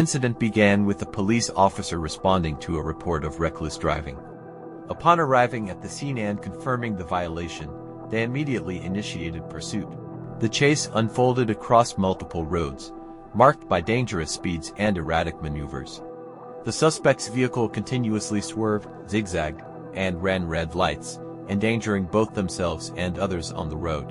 incident began with a police officer responding to a report of reckless driving. Upon arriving at the scene and confirming the violation, they immediately initiated pursuit. The chase unfolded across multiple roads, marked by dangerous speeds and erratic maneuvers. The suspect's vehicle continuously swerved, zigzagged, and ran red lights, endangering both themselves and others on the road.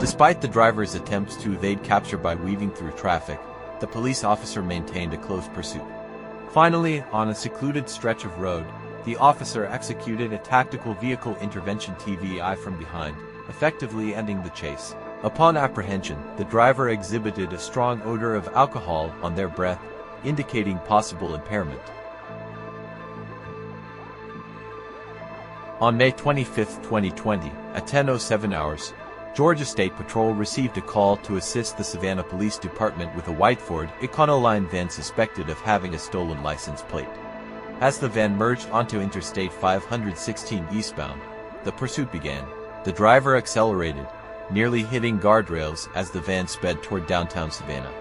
Despite the driver's attempts to evade capture by weaving through traffic, the police officer maintained a close pursuit. Finally, on a secluded stretch of road, the officer executed a tactical vehicle intervention TVI from behind, effectively ending the chase. Upon apprehension, the driver exhibited a strong odor of alcohol on their breath, indicating possible impairment. On May 25, 2020, at 10:07 hours, Georgia State Patrol received a call to assist the Savannah Police Department with a white Ford Econoline van suspected of having a stolen license plate. As the van merged onto Interstate 516 eastbound, the pursuit began. The driver accelerated, nearly hitting guardrails as the van sped toward downtown Savannah.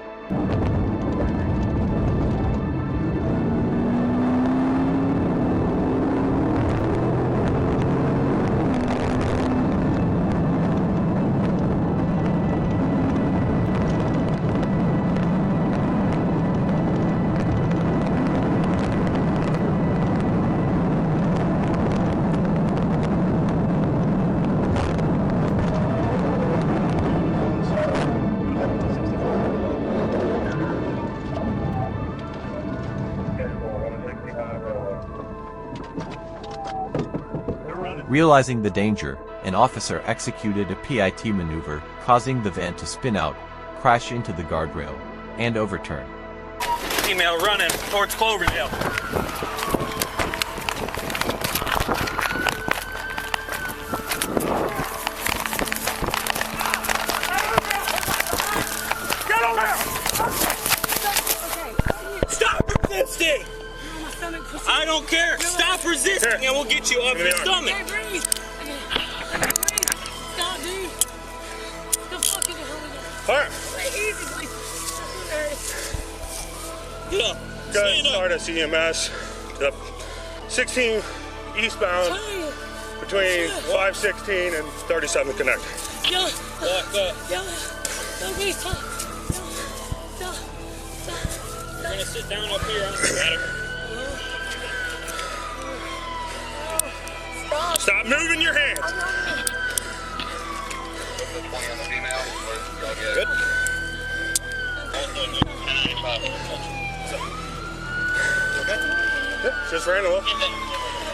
Realizing the danger, an officer executed a PIT maneuver, causing the van to spin out, crash into the guardrail, and overturn. Female running towards Cloverdale. Get on there! Stop resisting! I don't care. Stop resisting and we'll get you up your stomach. I can't breathe. I can't breathe. Stop, dude. The fuck is the hell is Alright. Easy, please. Get up. Good. Stardust EMS. The 16 eastbound between 516 and 37 Connect. Yo. Walk up. Yo. No, please, stop. Stop. We're gonna sit down up here on the ladder. Stop moving your hands. Good. Okay. Good. Just ran a little.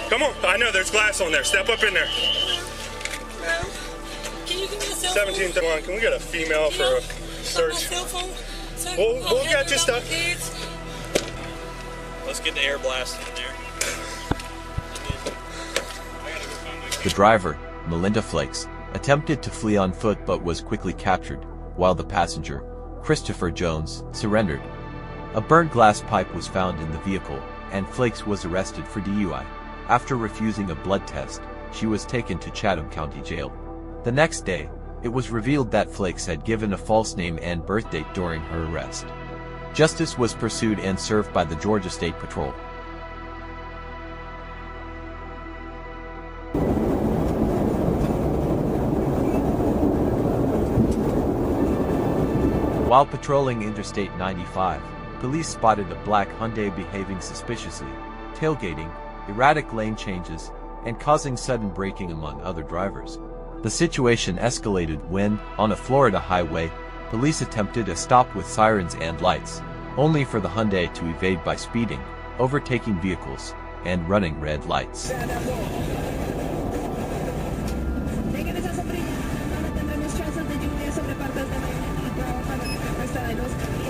Come on. I know there's glass on there. Step up in there. Can you give me a cell phone? 17:1. Can we get a female for a search? Cell phone? We'll get you stuff. Let's get the air blast in there. The driver, Melinda Flakes, attempted to flee on foot but was quickly captured, while the passenger, Christopher Jones, surrendered. A burnt glass pipe was found in the vehicle, and Flakes was arrested for DUI. After refusing a blood test, she was taken to Chatham County Jail. The next day, it was revealed that Flakes had given a false name and birth date during her arrest. Justice was pursued and served by the Georgia State Patrol. While patrolling Interstate 95, police spotted a black Hyundai behaving suspiciously, tailgating, erratic lane changes, and causing sudden braking among other drivers. The situation escalated when, on a Florida highway, police attempted a stop with sirens and lights, only for the Hyundai to evade by speeding, overtaking vehicles, and running red lights.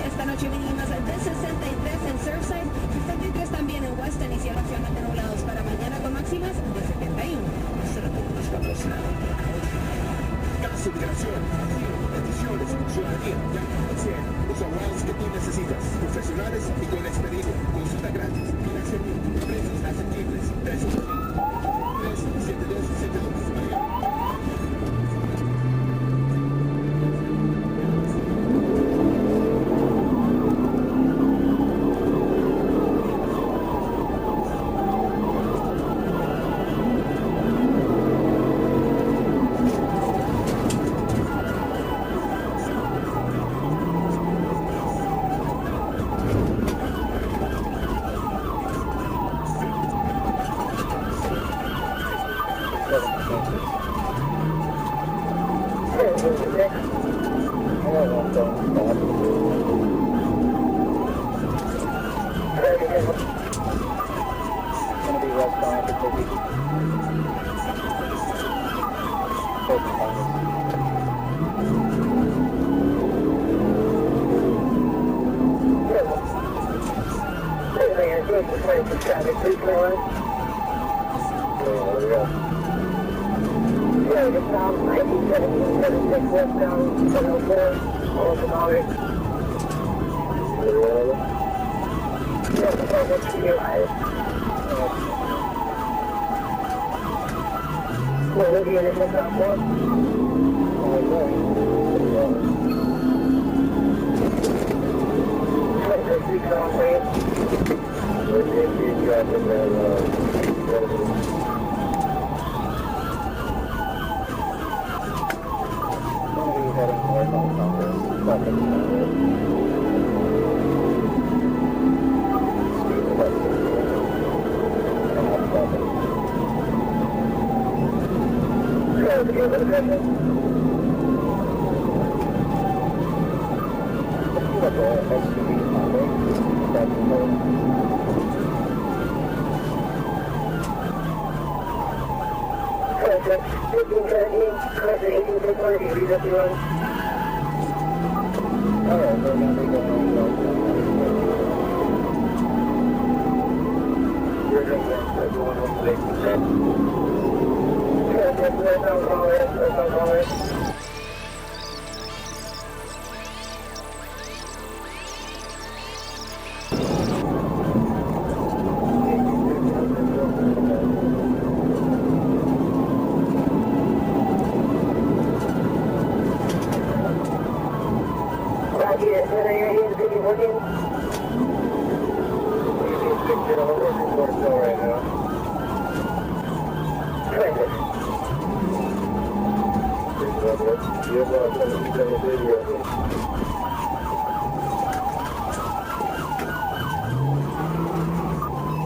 Esta noche vinimos al D63 en Surfside, 73 también en Weston y cielos parcialmente nublados para mañana con máximas de 71. Consideración, peticiones, ciudadanía, llama al 100. Los abogados que tú necesitas, profesionales y con experiencia. Consulta gratis, financiación, precios asequibles, 37272.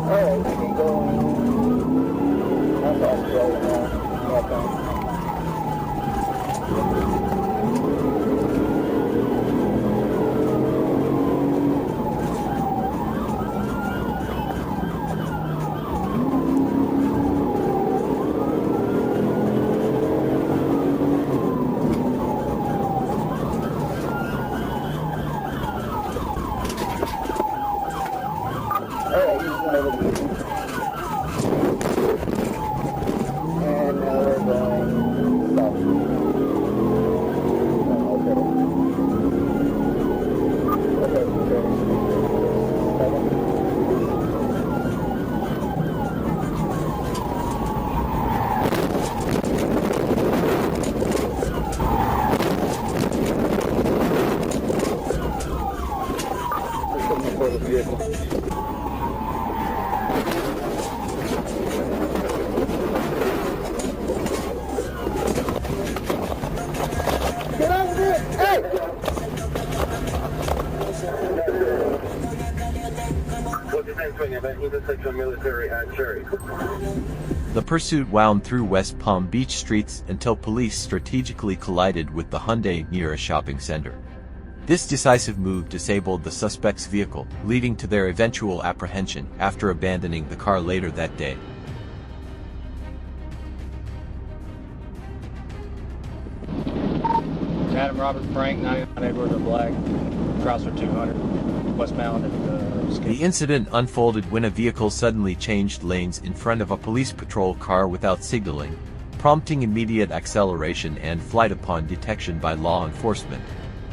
Alright, we can go. intersection of Military and Cherry. The pursuit wound through West Palm Beach streets until police strategically collided with the Hyundai near a shopping center. This decisive move disabled the suspect's vehicle, leading to their eventual apprehension after abandoning the car later that day. Adam Robert Frank, 99 Edwards of Black, Chrysler 200, westbound at The incident unfolded when a vehicle suddenly changed lanes in front of a police patrol car without signaling, prompting immediate acceleration and flight upon detection by law enforcement.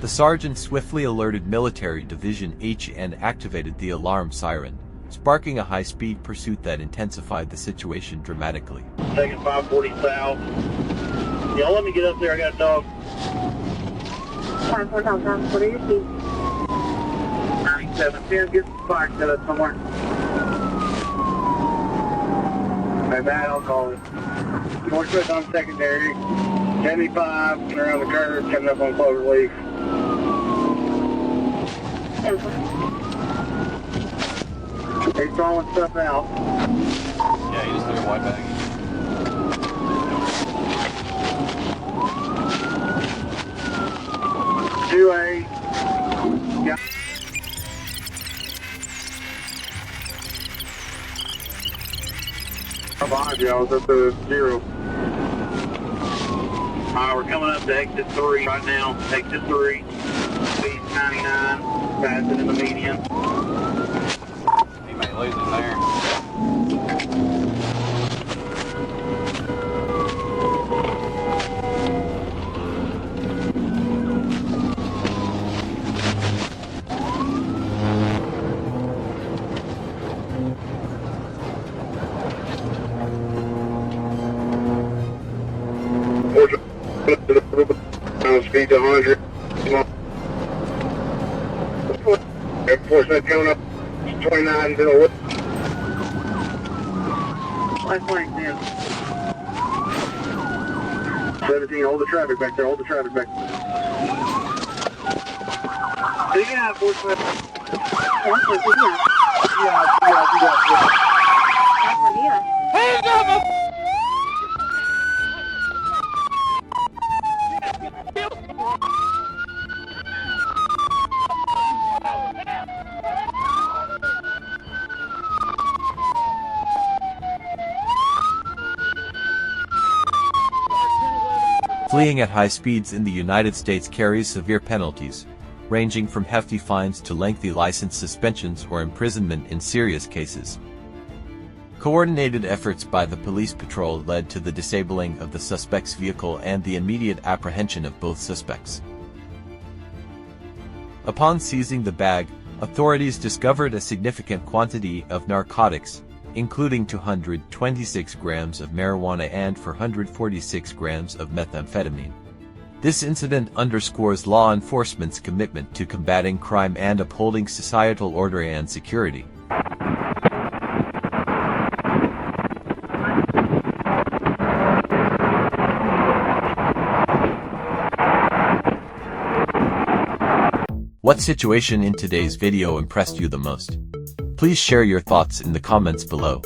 The sergeant swiftly alerted Military Division H and activated the alarm siren, sparking a high-speed pursuit that intensified the situation dramatically. Taking 540 south. Y'all let me get up there, I got a dog. 540 south, what are your speeds? 9710, get the fire set up somewhere. Hey, Matt, I'll call it. Northwest on secondary, 75, around the curve, coming up on Cloverleaf. He's throwing stuff out. Yeah, he just threw a white bag. 2A. Yeah. I'm behind you, I was up to 0. Alright, we're coming up to exit 3 right now. Exit 3. Speed 99. Passing in the median. He may lose it there. Speed to 100. Enforcement coming up 29 to the left. Left lane, man. 17, hold the traffic back there, hold the traffic back there. Yeah, enforcement. Fleeing at high speeds in the United States carries severe penalties, ranging from hefty fines to lengthy license suspensions or imprisonment in serious cases. Coordinated efforts by the police patrol led to the disabling of the suspect's vehicle and the immediate apprehension of both suspects. Upon seizing the bag, authorities discovered a significant quantity of narcotics, including 226 grams of marijuana and 446 grams of methamphetamine. This incident underscores law enforcement's commitment to combating crime and upholding societal order and security. What situation in today's video impressed you the most? Please share your thoughts in the comments below.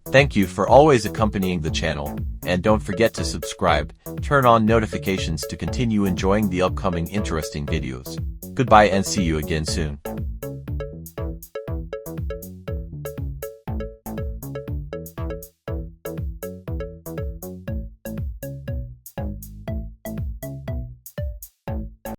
Thank you for always accompanying the channel, and don't forget to subscribe, turn on notifications to continue enjoying the upcoming interesting videos. Goodbye and see you again soon.